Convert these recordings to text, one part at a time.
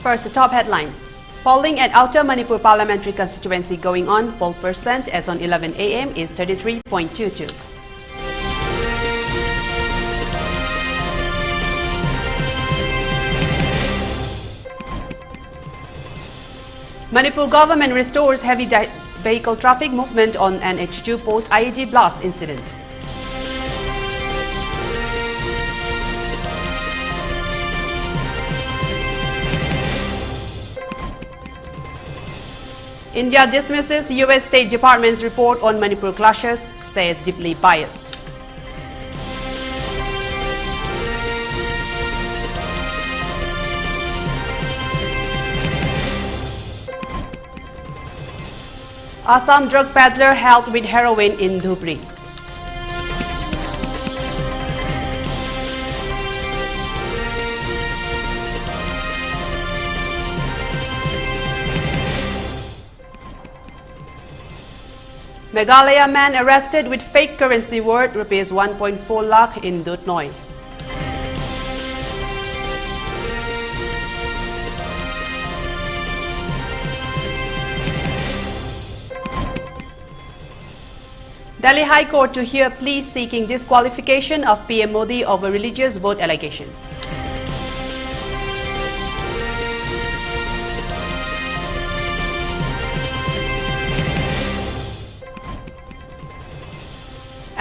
First, the top headlines. Polling at Outer Manipur Parliamentary Constituency going on. Poll percent as on 11 a.m. is 33.22. Manipur government restores heavy vehicle traffic movement on NH2 post-IED blast incident. India dismisses US State Department's report on Manipur clashes, says deeply biased. Assam drug peddler held with heroin in Dhubri. Meghalaya man arrested with fake currency worth rupees 1.4 lakh in Duthnoi. Delhi High Court to hear pleas seeking disqualification of PM Modi over religious vote allegations.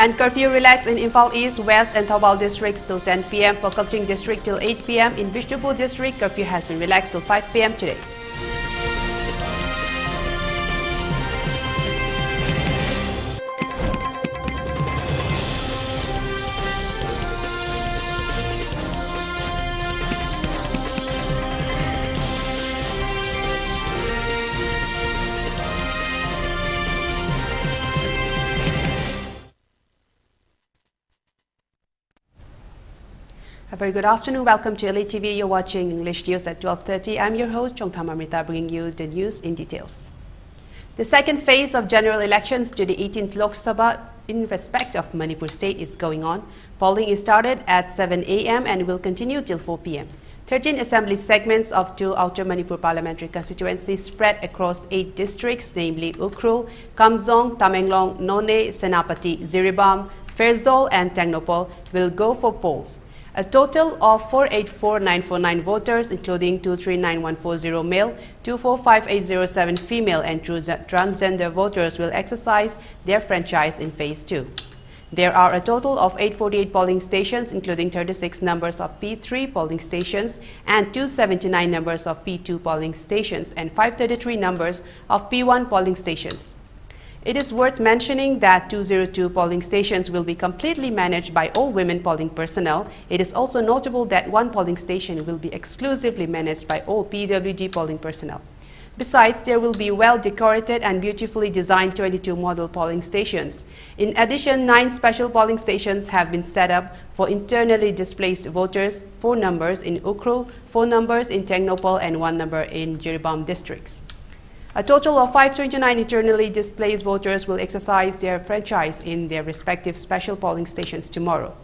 And curfew relaxed in Imphal East, West and Thawal districts till 10 p.m. For Kaching district till 8 p.m. In Bishnupur district, curfew has been relaxed till 5 p.m. today. A very good afternoon. Welcome to ELITETV. You're watching English News at 12:30. I'm your host, Chongtham Amrita, bringing you the news in details. The second phase of general elections to the 18th Lok Sabha in respect of Manipur state is going on. Polling is started at 7 a.m. and will continue till 4 p.m. 13 assembly segments of 2 Outer Manipur parliamentary constituencies spread across 8 districts, namely Ukhrul, Kamzong, Tamenglong, None, Senapati, Ziribam, Ferzdol and Tengnopal will go for polls. A total of 484,949 voters, including 239140 male, 245807 female and transgender voters will exercise their franchise in Phase 2. There are a total of 848 polling stations, including 36 numbers of P3 polling stations and 279 numbers of P2 polling stations and 533 numbers of P1 polling stations. It is worth mentioning that 202 polling stations will be completely managed by all women polling personnel. It is also notable that 1 polling station will be exclusively managed by all PWD polling personnel. Besides, there will be well-decorated and beautifully designed 22 model polling stations. In addition, 9 special polling stations have been set up for internally displaced voters, 4 numbers in Ukhrul, 4 numbers in Tengnopal and 1 number in Jiribam districts. A total of 529 internally displaced voters will exercise their franchise in their respective special polling stations tomorrow.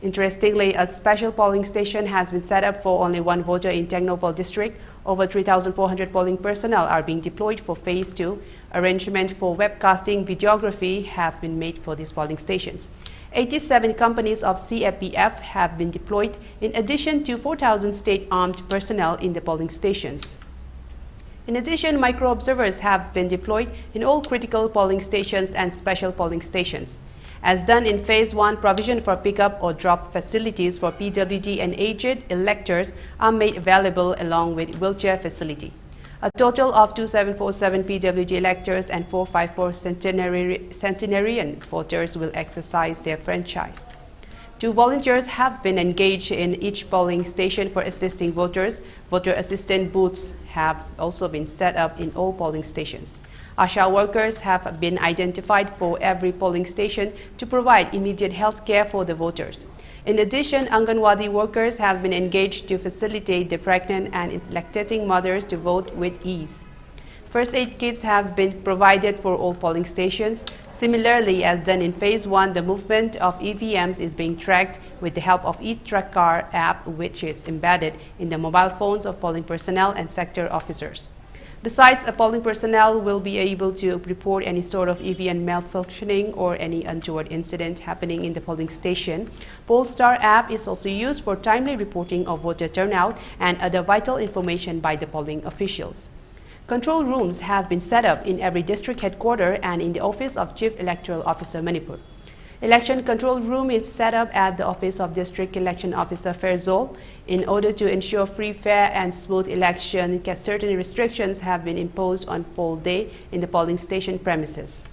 Interestingly, a special polling station has been set up for only 1 voter in Tengnopal district. Over 3,400 polling personnel are being deployed for Phase 2. Arrangement for webcasting videography have been made for these polling stations. 87 companies of CFPF have been deployed in addition to 4,000 state armed personnel in the polling stations. In addition, micro-observers have been deployed in all critical polling stations and special polling stations. As done in Phase 1, provision for pick-up or drop facilities for PWD and aged electors are made available along with wheelchair facility. A total of 2747 PWD electors and 454 centenarian voters will exercise their franchise. 2 volunteers have been engaged in each polling station for assisting voters. Voter assistant booths have also been set up in all polling stations. ASHA workers have been identified for every polling station to provide immediate health care for the voters. In addition, Anganwadi workers have been engaged to facilitate the pregnant and lactating mothers to vote with ease. First aid kits have been provided for all polling stations. Similarly, as done in Phase 1, the movement of EVMs is being tracked with the help of e-Tracker app, which is embedded in the mobile phones of polling personnel and sector officers. Besides, a polling personnel will be able to report any sort of EVM malfunctioning or any untoward incident happening in the polling station. Polestar app is also used for timely reporting of voter turnout and other vital information by the polling officials. Control rooms have been set up in every district headquarters and in the office of Chief Electoral Officer Manipur. Election control room is set up at the office of District Election Officer Ferzol. In order to ensure free, fair and smooth election, certain restrictions have been imposed on poll day in the polling station premises.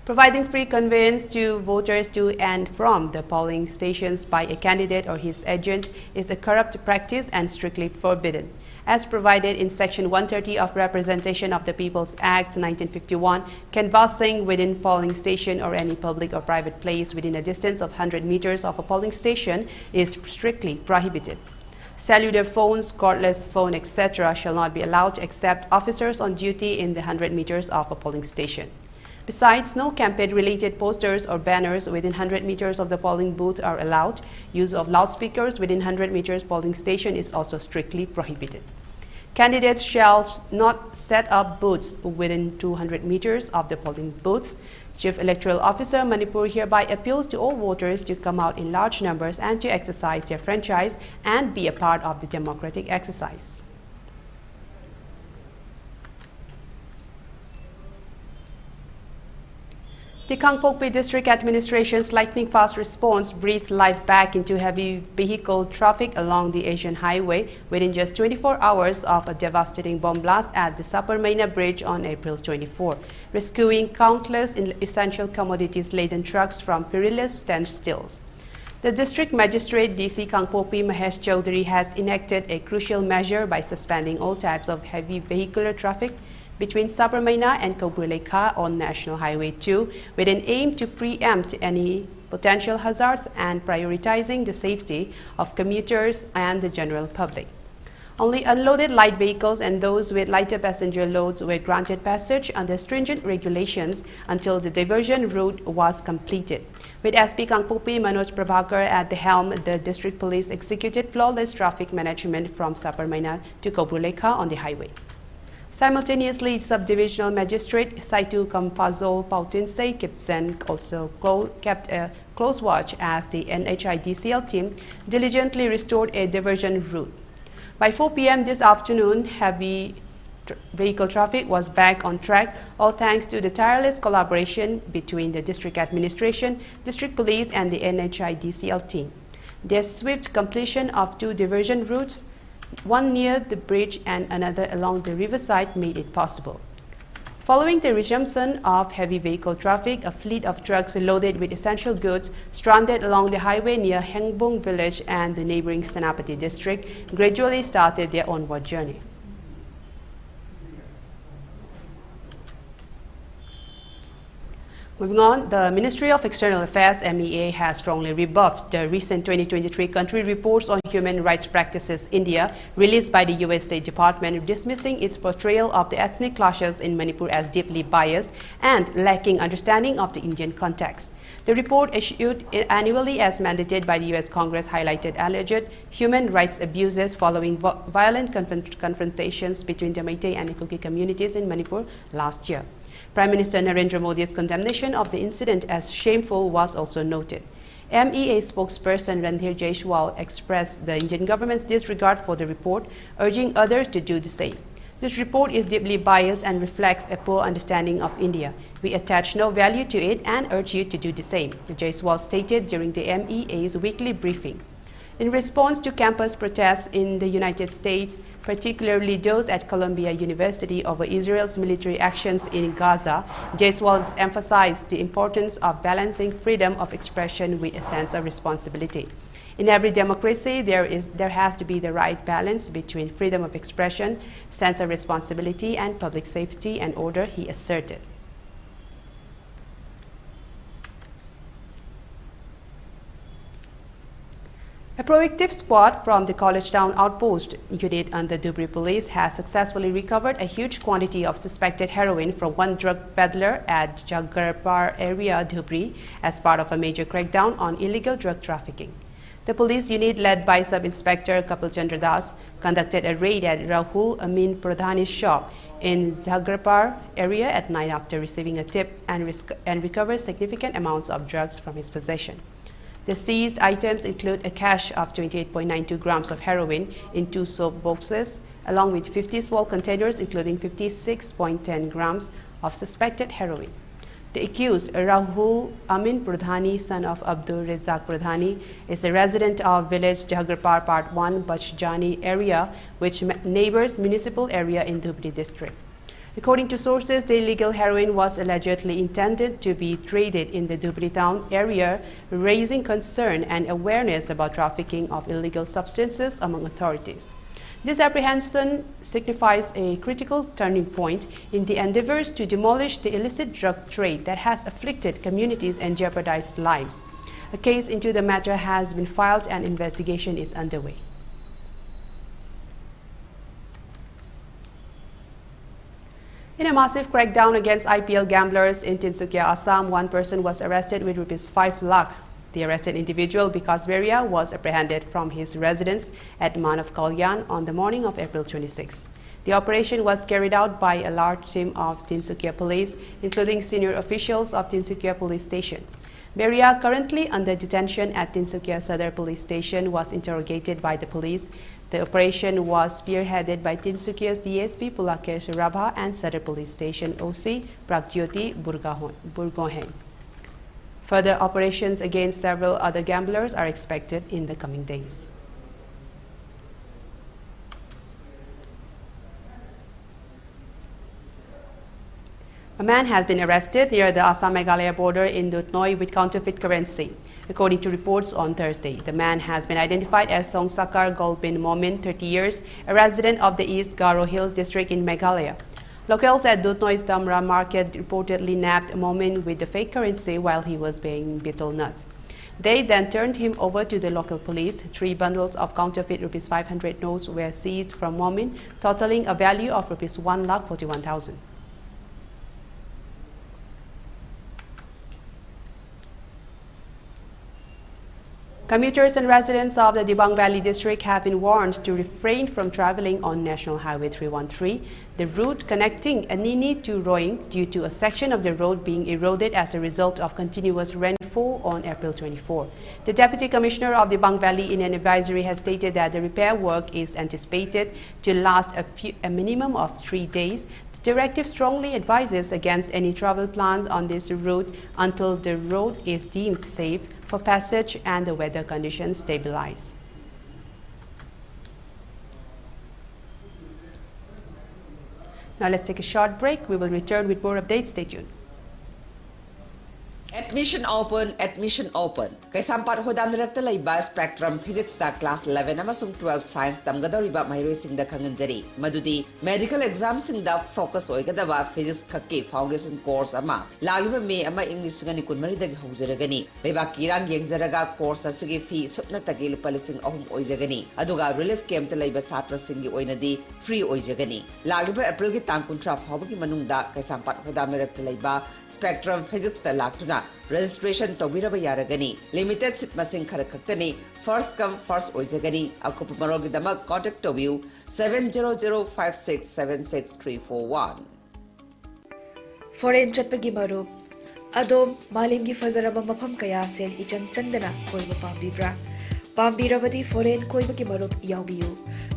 Providing free conveyance to voters to and from the polling stations by a candidate or his agent is a corrupt practice and strictly forbidden. As provided in Section 130 of Representation of the People's Act 1951, canvassing within polling station or any public or private place within a distance of 100 meters of a polling station is strictly prohibited. Cellular phones, cordless phone, etc. shall not be allowed except officers on duty in the 100 meters of a polling station. Besides, no campaign-related posters or banners within 100 meters of the polling booth are allowed. Use of loudspeakers within 100 meters polling station is also strictly prohibited. Candidates shall not set up booths within 200 meters of the polling booth. Chief Electoral Officer Manipur hereby appeals to all voters to come out in large numbers and to exercise their franchise and be a part of the democratic exercise. The Kangpokpi District Administration's lightning-fast response breathed life back into heavy vehicle traffic along the Asian Highway within just 24 hours of a devastating bomb blast at the Saparmaina Bridge on April 24, rescuing countless essential commodities-laden trucks from perilous standstills. The District Magistrate DC Kangpokpi Mahesh Chaudhary had enacted a crucial measure by suspending all types of heavy vehicular traffic between Saparmaina and Kobrulekha on National Highway 2 with an aim to preempt any potential hazards and prioritizing the safety of commuters and the general public. Only unloaded light vehicles and those with lighter passenger loads were granted passage under stringent regulations until the diversion route was completed. With SP Kangpokpi Manoj Prabhakar at the helm, the District Police executed flawless traffic management from Saparmaina to Kobrulekha on the highway. Simultaneously, Subdivisional Magistrate Saitu Kamfazol Pautinse Kipsen also kept a close watch as the NHIDCL team diligently restored a diversion route. By 4 p.m. this afternoon, heavy vehicle traffic was back on track, all thanks to the tireless collaboration between the District Administration, District Police and the NHIDCL team. Their swift completion of 2 diversion routes, one near the bridge and another along the riverside, made it possible. Following the resumption of heavy vehicle traffic, a fleet of trucks loaded with essential goods stranded along the highway near Hengbong village and the neighboring Senapati district gradually started their onward journey. Moving on, the Ministry of External Affairs (MEA) has strongly rebuffed the recent 2023 country reports on human rights practices India released by the US State Department, dismissing its portrayal of the ethnic clashes in Manipur as deeply biased and lacking understanding of the Indian context. The report, issued annually as mandated by the US Congress, highlighted alleged human rights abuses following violent confrontations between the Meitei and the Kuki communities in Manipur last year. Prime Minister Narendra Modi's condemnation of the incident as shameful was also noted. MEA spokesperson Randhir Jaiswal expressed the Indian government's disregard for the report, urging others to do the same. This report is deeply biased and reflects a poor understanding of India. We attach no value to it and urge you to do the same, Jaiswal stated during the MEA's weekly briefing. In response to campus protests in the United States, particularly those at Columbia University over Israel's military actions in Gaza, Jaiswal emphasized the importance of balancing freedom of expression with a sense of responsibility. In every democracy, there has to be the right balance between freedom of expression, sense of responsibility, and public safety and order, he asserted. A proactive squad from the College Town Outpost unit under Dhubri Police has successfully recovered a huge quantity of suspected heroin from one drug peddler at Jagarpar area, Dhubri, as part of a major crackdown on illegal drug trafficking. The police unit, led by Sub-Inspector Kapil Chandra Das, conducted a raid at Rahul Amin Pradhani's shop in Jagarpar area at night after receiving a tip and recovered significant amounts of drugs from his possession. The seized items include a cache of 28.92 grams of heroin in 2 soap boxes, along with 50 small containers including 56.10 grams of suspected heroin. The accused, Rahul Amin Pradhani, son of Abdul Razak Pradhani, is a resident of village Jagarpar Part 1, Bachjani area, which neighbors municipal area in Dhubri district. According to sources, the illegal heroin was allegedly intended to be traded in the Dhubri town area, raising concern and awareness about trafficking of illegal substances among authorities. This apprehension signifies a critical turning point in the endeavors to demolish the illicit drug trade that has afflicted communities and jeopardized lives. A case into the matter has been filed and investigation is underway. In a massive crackdown against IPL gamblers in Tinsukia, Assam, one person was arrested with ₹5 lakh. The arrested individual, Vikas Veria, was apprehended from his residence at Manav Kalyan on the morning of April 26. The operation was carried out by a large team of Tinsukia police, including senior officials of Tinsukia police station. Veria, currently under detention at Tinsukia Sadar police station, was interrogated by the police. The operation was spearheaded by Tinsukia's DSP Pulakesh Rabha and Sadar police station OC Pragjyoti Burgohen. Further operations against several other gamblers are expected in the coming days. A man has been arrested near the Assam-Meghalaya border in Duthnoi with counterfeit currency. According to reports on Thursday, the man has been identified as Songsakar Golbin Momin, 30 years, a resident of the East Garo Hills district in Meghalaya. Locals at Dutnoi's Damra market reportedly nabbed Momin with the fake currency while he was buying betel nuts. They then turned him over to the local police. 3 bundles of counterfeit ₹500 notes were seized from Momin, totaling a value of ₹1,41,000. Commuters and residents of the Dibang Valley district have been warned to refrain from traveling on National Highway 313, the route connecting Anini to Roing, due to a section of the road being eroded as a result of continuous rainfall on April 24. The Deputy Commissioner of Dibang Valley in an advisory has stated that the repair work is anticipated to last a minimum of 3 days. The directive strongly advises against any travel plans on this route until the road is deemed safe for passage and the weather conditions stabilize. Now let's take a short break. We will return with more updates. Stay tuned. Admission open, admission open. Kaisampat hodam nirakta laiba spectrum physics ta class 11 amasung 12 science tamgadoriba mairoi singda khanganjari. Madudi medical exam singda focus oigadaba physics khakki foundation course ama lagiba me ama English ngani kunmari dagi haujaragani. Laiba kirang yengjaraga course asigi fee supna tagi lupa lising ahum oijagani. Aduga relief camp ta laiba satra singi oinadi free oijagani. Lagiba April ki tang kuntra fawagi manungda kaisampat hodam nirakta laiba spectrum physics ta laktuna registration tobiraba yaragani. Limited seat masing kharakhaktani first come first oijagani. Akupa marogi damak contact tobiu 70056763341. Foreign chatpagi marup adom malimgi fazaraba mafam kaya sel ichang chandana koiba pambibra pambirabadi foreign koibagi marup yaubiyu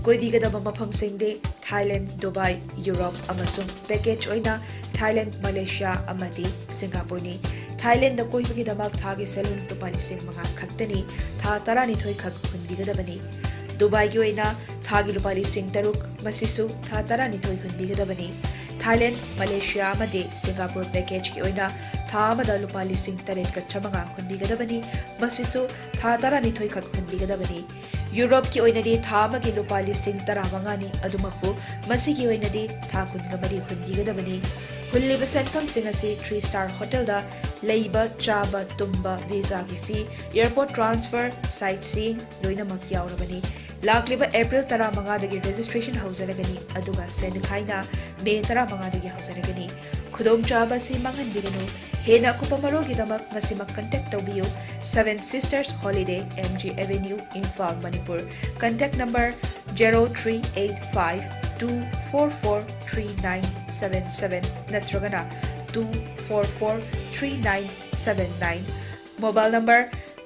koibigadaba mafam singde Thailand, Dubai, Europe amasung package oina Thailand, Malaysia amadi Singapore ni Thailand da koibagi damak thagi salon tupali sing mga khaktani tha tarani thoi khak hunbigadabani Dubai gi oina thagi lupali sing taruk masisu tha tarani thoi hunbigadabani Thailand, Malaysia amadi Singapore package ki oina tha amada lupali sing taret ka chamanga hunbigadabani masisu tha tarani thoi khak hunbigadabani Europe ki oinadi tha amagi lupali sing taramanga ni adumakpu masigi oinadi tha kungamari hunbigadabani Hulliba senfamsing asi 3-star hotel da leiba chaba tumba visa gi fee airport transfer sightseeing loina mak yaurabani lakliba April 15 dagi registration haujaragani aduga sen khaina May 15 dagi haujaragani khudong chaba si mangan biganu hena kupamaro gi damak ngasimak contact tawbiyo 7 Sisters Holiday MG Avenue Imphal Manipur contact number 038524439977 natragana 2443979 mobile number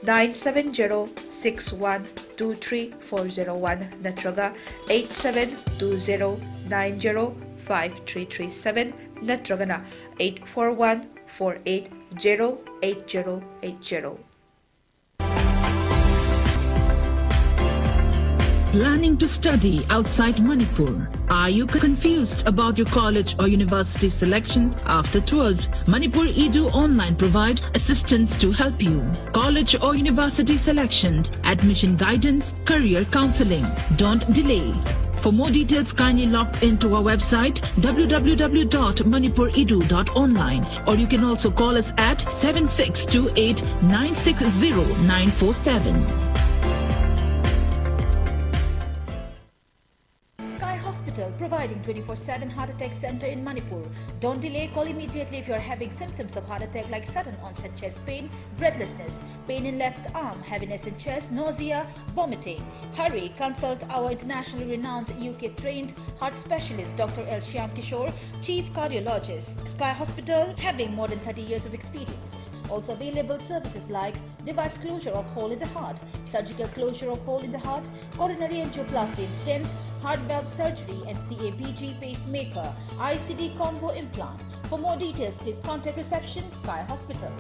970612340 natraga 8720905337 natragana 84148088080. Planning to study outside Manipur? Are you confused about your college or university selection after 12? Manipur Edu Online provide assistance to help you. College or university selection, admission guidance, career counseling. Don't delay. For more details, kindly log into our website www.manipuridu.online or you can also call us at 7628 960 947. Sky Hospital, providing 24/7 heart attack center in Manipur. Don't delay, call immediately if you're having symptoms of heart attack like sudden onset chest pain, breathlessness, pain in left arm, heaviness in chest, nausea, vomiting. Hurry, consult our internationally renowned UK-trained heart specialist Dr. L. Shyam Kishore, Chief Cardiologist. Sky Hospital, having more than 30 years of experience. Also available services like device closure of hole in the heart, surgical closure of hole in the heart, coronary angioplasty and stents, heart valve surgery and CABG pacemaker, ICD combo implant. For more details, please contact reception Sky Hospital.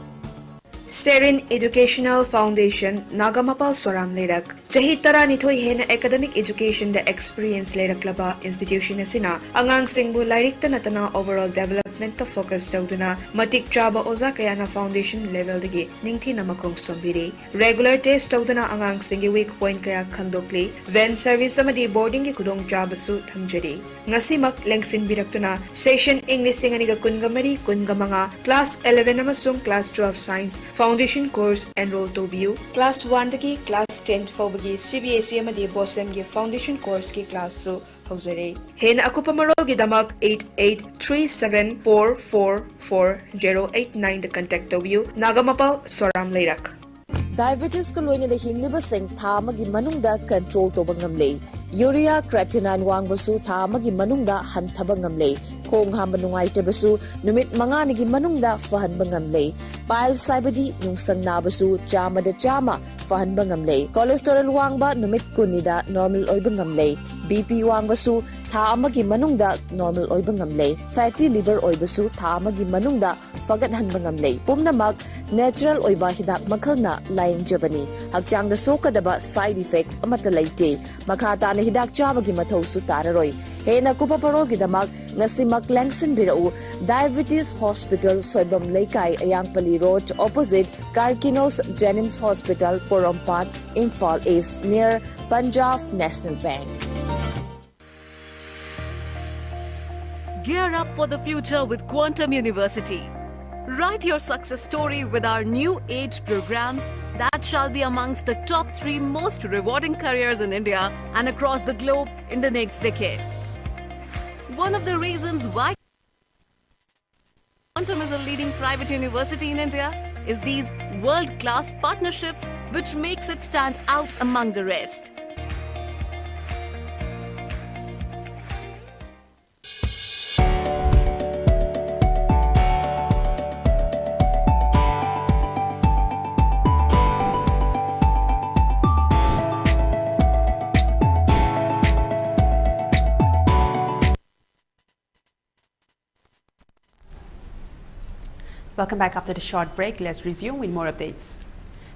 Serin Educational Foundation Nagamapal Soram Lerak Chahi Taranithoi Hena Academic Education the Experience Lerak Laba Institution Asina Angang Singbu Lairik Tanatana Overall Development to Focus Tauduna Matik Chaba Oza Kayana Foundation Level Digi Ningthi Namakong Sombiri Regular Test Tauduna Angang Singi Week Point Kaya Kandokli Van Service Samadi Boarding Kudong Chaba Su Thamjari Ngasimak Lengsin Biraktuna Session English Singaniga Kungamari Kungamanga Class 11 Namasung Class 12 Science Foundation course enroll to view Class 1 dagi Class 10 fawbagi CBSE amadi BOSM gi Foundation course ki class so hauzare hen akupamarol gi damak 8837444089 the contact to view Nagamapal Soram Leirak Diabetes ko loina de hingliba seng tha magi manungda control to bangamle urea creatinine wangbasu tha magi manungda hanthaba ngamle khong hamba nungai tebasu numit manga nigi manungda fahan bangamle pile saibadi nungsang nabasu chama da chama fahan bangamle cholesterol wangba numit kunida normal oi bangamle BP wangbasu tha amagi manungda normal oi bangamle fatty liver oi basu tha amagi manungda fagat han bangamle pumnamak natural oi ba hidak makhalna lain jabani hakchang da sokadaba side effect amata laite makhata na hidak chabagi mathau su tararoi hena kupa parol gi damak ngasimak langsin birau Diabetes Hospital Soibam Leikai Ayangpali Road opposite Karkinos Jenims Hospital Porompat Imphal East near Punjab National Bank. Gear up for the future with Quantum University. Write your success story with our new age programs that shall be amongst the top 3 most rewarding careers in India and across the globe in the next decade. One of the reasons why Quantum is a leading private university in India is these world-class partnerships which makes it stand out among the rest. Welcome back after the short break. Let's resume with more updates.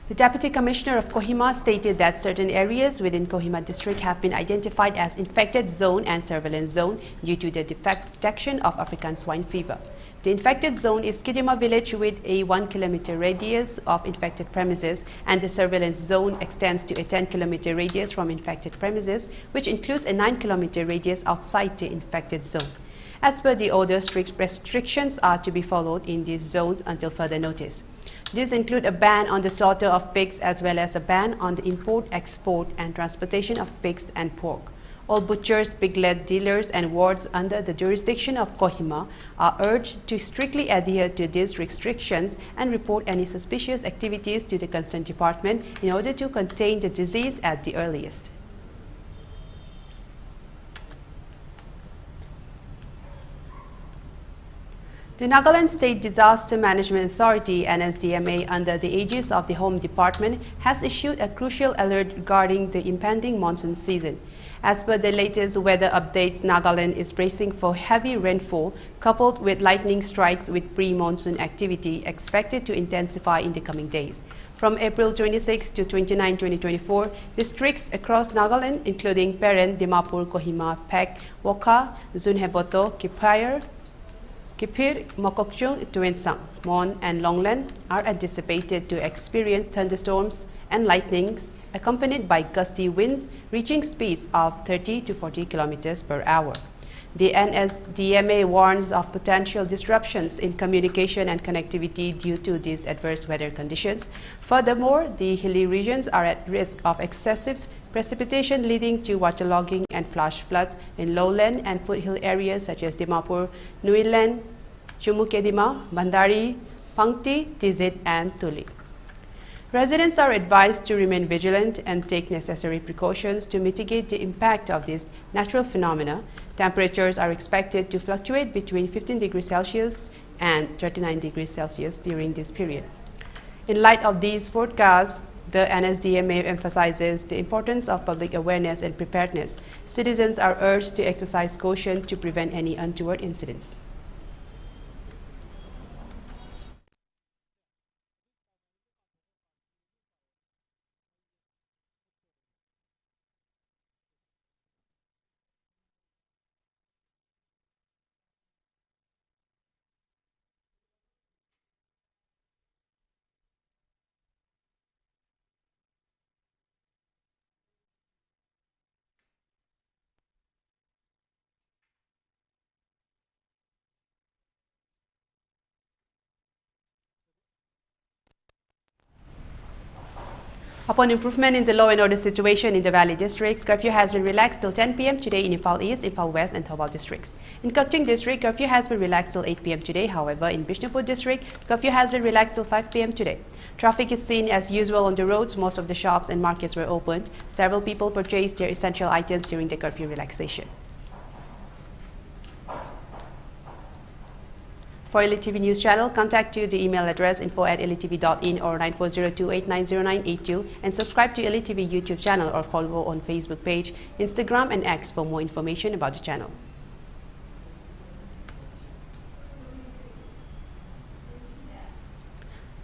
The Deputy Commissioner of Kohima stated that certain areas within Kohima district have been identified as infected zone and surveillance zone due to the detection of African swine fever. The infected zone is Kidima village with a 1 kilometer radius of infected premises, and the surveillance zone extends to a 10 kilometer radius from infected premises, which includes a 9 kilometer radius outside the infected zone. As per the order, strict restrictions are to be followed in these zones until further notice. These include a ban on the slaughter of pigs as well as a ban on the import, export and transportation of pigs and pork. All butchers, piglet dealers and wards under the jurisdiction of Kohima are urged to strictly adhere to these restrictions and report any suspicious activities to the concerned department in order to contain the disease at the earliest. The Nagaland State Disaster Management Authority (NSDMA) under the aegis of the Home Department has issued a crucial alert regarding the impending monsoon season. As per the latest weather updates, Nagaland is bracing for heavy rainfall coupled with lightning strikes with pre-monsoon activity expected to intensify in the coming days. From April 26 to 29, 2024, districts across Nagaland including Peren, Dimapur, Kohima, Pek, Wokha, Zunheboto, Kipir, Mokokchung, Tuensang, Mon and Longland are anticipated to experience thunderstorms and lightnings accompanied by gusty winds reaching speeds of 30 to 40 kilometers per hour. The NSDMA warns of potential disruptions in communication and connectivity due to these adverse weather conditions. Furthermore, the hilly regions are at risk of excessive precipitation leading to waterlogging and flash floods in lowland and foothill areas such as Dimapur, Nuiland, Chumukedima, Bandari, Pangti, Tizit and Tuli. Residents are advised to remain vigilant and take necessary precautions to mitigate the impact of these natural phenomena. Temperatures are expected to fluctuate between 15 degrees Celsius and 39 degrees Celsius during this period. In light of these forecasts, the NSDMA emphasizes the importance of public awareness and preparedness. Citizens are urged to exercise caution to prevent any untoward incidents. Upon improvement in the law and order situation in the Valley districts, curfew has been relaxed till 10 p.m. today in Imphal East, Imphal West and Thoubal districts. In Kakching district, curfew has been relaxed till 8 p.m. today. However, in Bishnupur district, curfew has been relaxed till 5 p.m. today. Traffic is seen as usual on the roads. Most of the shops and markets were opened. Several people purchased their essential items during the curfew relaxation. For ELITETV News Channel, contact to the email address info@elitv.in or 9402890982 and subscribe to ELITETV YouTube channel or follow on Facebook page, Instagram and X for more information about the channel.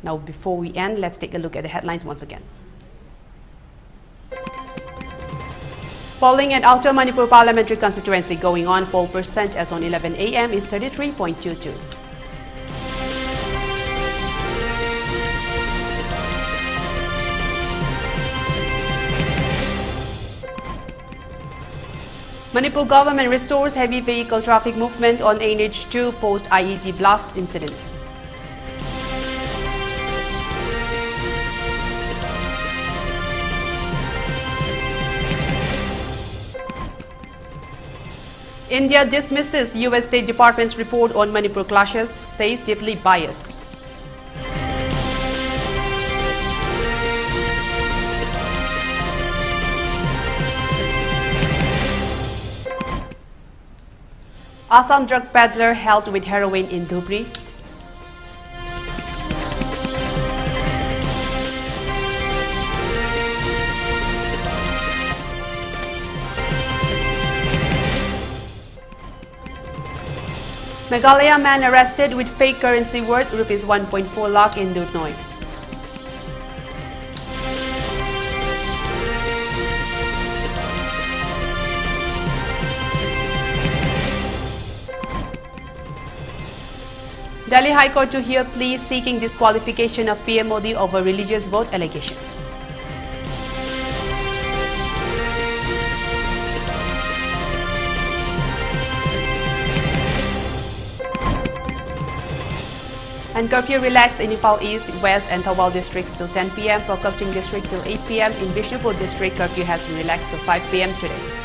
Now, before we end, let's take a look at the headlines once again. Polling at Outer Manipur Parliamentary Constituency going on. Poll percent as on 11 a.m. is 33.22. Manipur government restores heavy vehicle traffic movement on NH2 post IED blast incident. India dismisses US State Department's report on Manipur clashes, says deeply biased. Assam drug peddler held with heroin in Dhubri. Meghalaya man arrested with fake currency worth rupees 1.4 lakh in Duthnoi. Delhi High Court to hear pleas seeking disqualification of PM Modi over religious vote allegations. And curfew relaxed in Nepal East, West and Thawal districts till 10 p.m. For Kokching district till 8 p.m. In Bishnupur district, curfew has been relaxed till 5 p.m. today.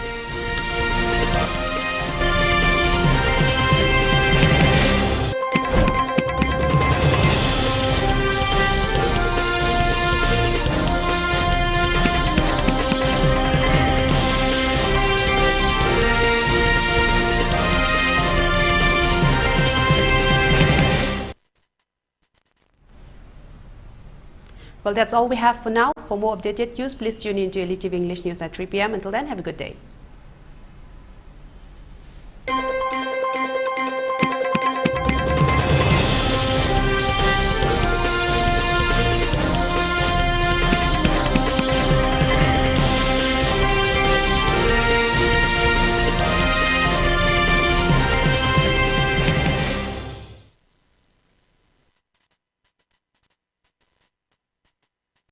Well, that's all we have for now. For more updated news, please tune in to ELITETV English News at 3 p.m. Until then, have a good day.